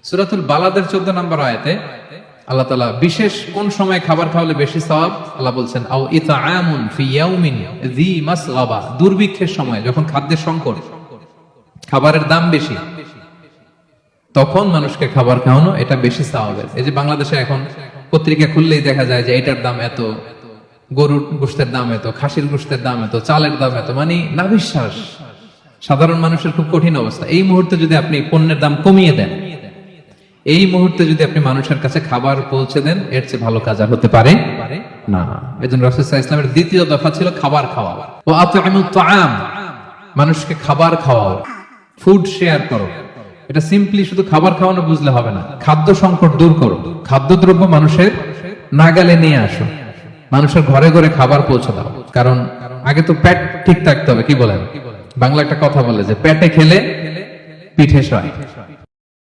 সূরাতুল বালাদের 14 নম্বর আয়াতে আল্লাহ তাআলা বিশেষ কোন সময় খাবার খাওয়ালে বেশি সওয়াব আল্লাহ বলছেন, আও ইতআমুন ফি ইয়াউমিন যী মাসগাবা, দুর্ভিক্ষের সময় যখন খাদ্যের সংকট, খাবারের দাম বেশি, তখন মানুষকে খাবার খাওয়ানো এটা বেশি সওয়াবের। এই যে বাংলাদেশে এখন পত্রিকা খুললেই দেখা যায় যে এটার দাম এত, গরুর গোশতের দাম এত, খাসির গোশতের দাম এত, চালের দাম এত, মানে নাভিশ্বাস। সাধারণ মানুষের খুব কঠিন অবস্থা। এই মুহূর্তে যদি আপনি পণ্যের দাম কমিয়ে দেন, এই মুহূর্তে যদি আপনি মানুষের কাছে খাবার পৌঁছে দেন, এর চেয়ে ভালো কাজ আর হতে পারে না। এজন্য রাসূল সাল্লাল্লাহু আলাইহি ওয়াসাল্লামের দ্বিতীয় দফা ছিল খাবার খাওয়া। ওয়া আত'ইমুত তাআম, মানুষকে খাবার খাওয়াও, ফুড শেয়ার করো। এটা সিম্পলি শুধু খাবার খাওয়ানো বুঝলে হবে না, খাদ্য সংকট দূর করো, খাদ্যদ্রব্য মানুষের নাগালে নিয়ে আসো, মানুষের ঘরে ঘরে খাবার পৌঁছে দাও। কারণ আগে তো পেট ঠিক থাকতে হবে। কি বলেন? বাংলা একটা কথা বলে যে পেটে খেলে পিঠে সয়।